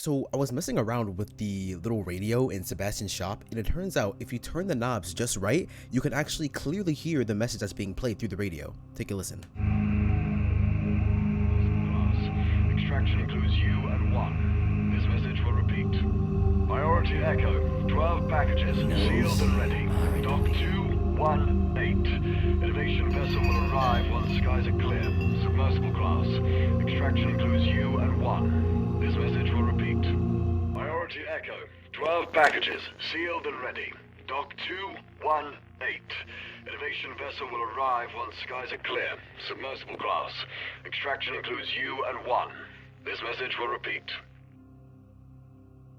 So I was messing around with the little radio in Sebastian's shop, and it turns out if you turn the knobs just right, you can actually clearly hear the message that's being played through the radio. Take a listen. Extraction includes you and one. This message will repeat. Priority Echo, 12 packages, sealed and ready. Dock 218. Evasion Vessel will arrive once skies are clear. Submersible class. Extraction includes you and one. This message will repeat. Priority Echo, 12 packages, sealed and ready. Dock 218. Evasion Vessel will arrive once skies are clear. Submersible class. Extraction includes you and one. This message will repeat.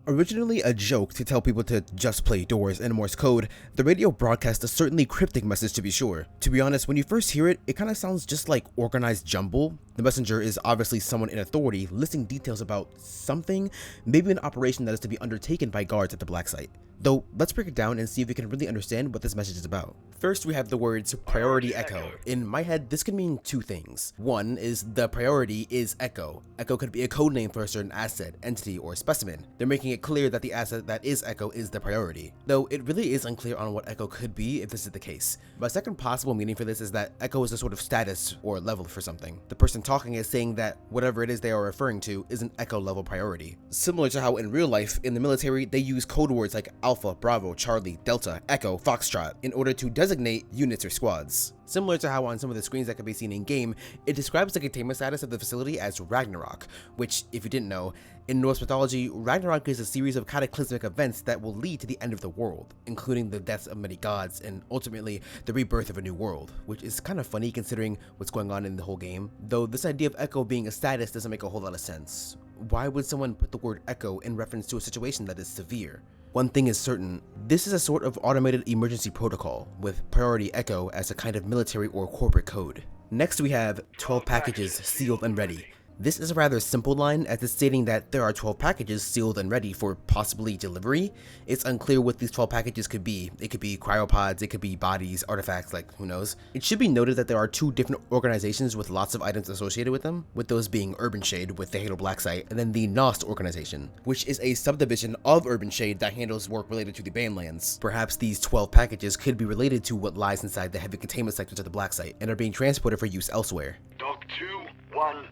Originally a joke to tell people to just play doors in Morse code, the radio broadcasts a certainly cryptic message to be sure. To be honest, when you first hear it, it kinda sounds just like organized jumble. The messenger is obviously someone in authority listing details about something, maybe an operation that is to be undertaken by guards at the black site. Though, let's break it down and see if we can really understand what this message is about. First, we have the words priority echo. In my head, this could mean two things. One is the priority is echo. Echo could be a code name for a certain asset, entity, or specimen. They're making it clear that the asset that is echo is the priority. Though it really is unclear on what echo could be if this is the case. My second possible meaning for this is that echo is a sort of status or level for something. The person talking is saying that whatever it is they are referring to is an echo level priority. Similar to how in real life, in the military, they use code words like Alpha, Bravo, Charlie, Delta, Echo, Foxtrot in order to designate units or squads. Similar to how on some of the screens that can be seen in game, it describes the containment status of the facility as Ragnarok, which, if you didn't know, in Norse mythology, Ragnarok is a series of cataclysmic events that will lead to the end of the world, including the deaths of many gods and ultimately the rebirth of a new world, which is kind of funny considering what's going on in the whole game, though this idea of Echo being a status doesn't make a whole lot of sense. Why would someone put the word Echo in reference to a situation that is severe? One thing is certain, this is a sort of automated emergency protocol, with priority echo as a kind of military or corporate code. Next we have 12 packages sealed and ready. This is a rather simple line as it's stating that there are 12 packages sealed and ready for possibly delivery. It's unclear what these 12 packages could be. It could be cryopods, it could be bodies, artifacts, like who knows. It should be noted that there are two different organizations with lots of items associated with them, with those being Urban Shade with the Halo Black Site, and then the Nost organization, which is a subdivision of Urban Shade that handles work related to the Bandlands. Perhaps these 12 packages could be related to what lies inside the heavy containment sectors of the Black Site and are being transported for use elsewhere. Dock 218.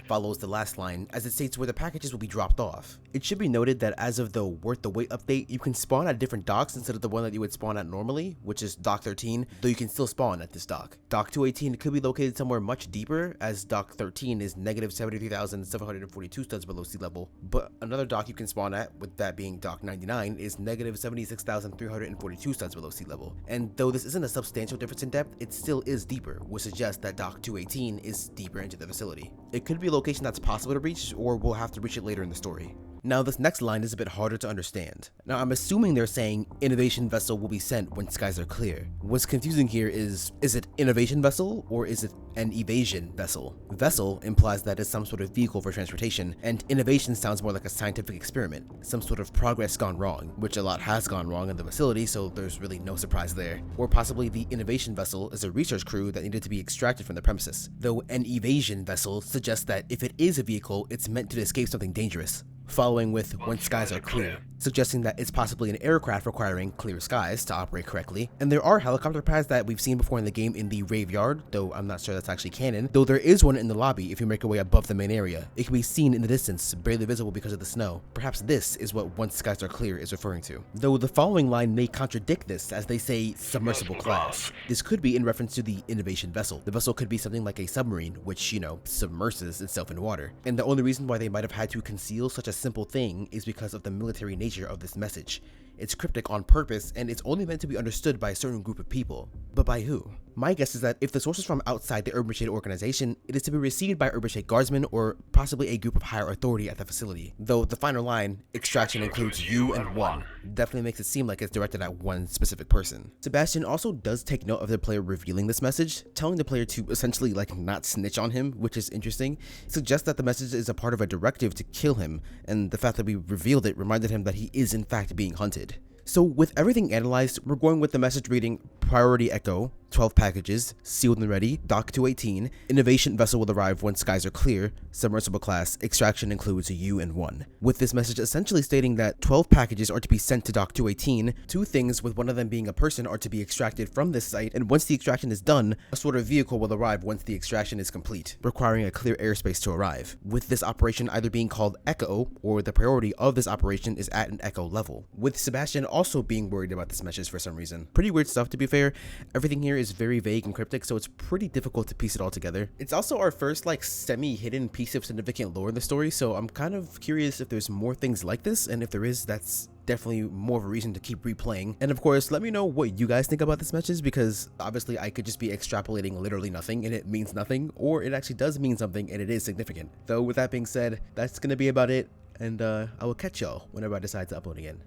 Follows the last line as it states where the packages will be dropped off. It should be noted that as of the Worth the Wait update, you can spawn at different docks instead of the one that you would spawn at normally, which is Dock 13, though you can still spawn at this dock. Dock 218 could be located somewhere much deeper, as Dock 13 is negative 73,742 studs below sea level, but another dock you can spawn at, with that being Dock 99, is negative 76,342 studs below sea level. And though this isn't a substantial difference in depth, it still is deeper, which suggests that Dock 218 is deeper into the facility. It could be a location that's possible to reach, or we'll have to reach it later in the story. Now this next line is a bit harder to understand. Now I'm assuming they're saying Evasion Vessel will be sent when skies are clear. What's confusing here is it Evasion Vessel or is it an Evasion Vessel? Vessel implies that it's some sort of vehicle for transportation, and innovation sounds more like a scientific experiment, some sort of progress gone wrong, which a lot has gone wrong in the facility, so there's really no surprise there. Or possibly the Innovation Vessel is a research crew that needed to be extracted from the premises, though an Evasion Vessel suggests that if it is a vehicle, it's meant to escape something dangerous. Following with when skies are clear, suggesting that it's possibly an aircraft requiring clear skies to operate correctly. And there are helicopter pads that we've seen before in the game in the Graveyard, though I'm not sure that's actually canon, though there is one in the lobby if you make your way above the main area. It can be seen in the distance, barely visible because of the snow. Perhaps this is what once skies are clear is referring to. Though the following line may contradict this as they say submersible class. This could be in reference to the Innovation Vessel. The vessel could be something like a submarine, which, you know, submerses itself in water. And the only reason why they might have had to conceal such a simple thing is because of the military nature of this message. It's cryptic on purpose, and it's only meant to be understood by a certain group of people. But by who? My guess is that if the source is from outside the Urban Shade organization, it is to be received by Urban Shade guardsmen or possibly a group of higher authority at the facility. Though the final line, extraction includes you and one, definitely makes it seem like it's directed at one specific person. Sebastian also does take note of the player revealing this message, telling the player to essentially like not snitch on him, which is interesting. It suggests that the message is a part of a directive to kill him, and the fact that we revealed it reminded him that he is in fact being hunted. So with everything analyzed, we're going with the message reading priority echo, 12 packages, sealed and ready, dock to 18, an Evasion Vessel will arrive when skies are clear, submersible class, extraction includes you and 1. With this message essentially stating that 12 packages are to be sent to dock 218, 2 things with one of them being a person are to be extracted from this site, and once the extraction is done, a sort of vehicle will arrive once the extraction is complete, requiring a clear airspace to arrive, with this operation either being called Echo, or the priority of this operation is at an Echo level, with Sebastian also being worried about this message for some reason. Pretty weird stuff, to be fair. Everything here is very vague and cryptic, so it's pretty difficult to piece it all together. It's also our first like semi-hidden piece of significant lore in the story, so I'm kind of curious if there's more things like this, and if there is, that's definitely more of a reason to keep replaying. And of course, let me know what you guys think about this message, because obviously I could just be extrapolating literally nothing and it means nothing, or it actually does mean something and it is significant. Though with that being said, that's gonna be about it, and I will catch y'all whenever I decide to upload again.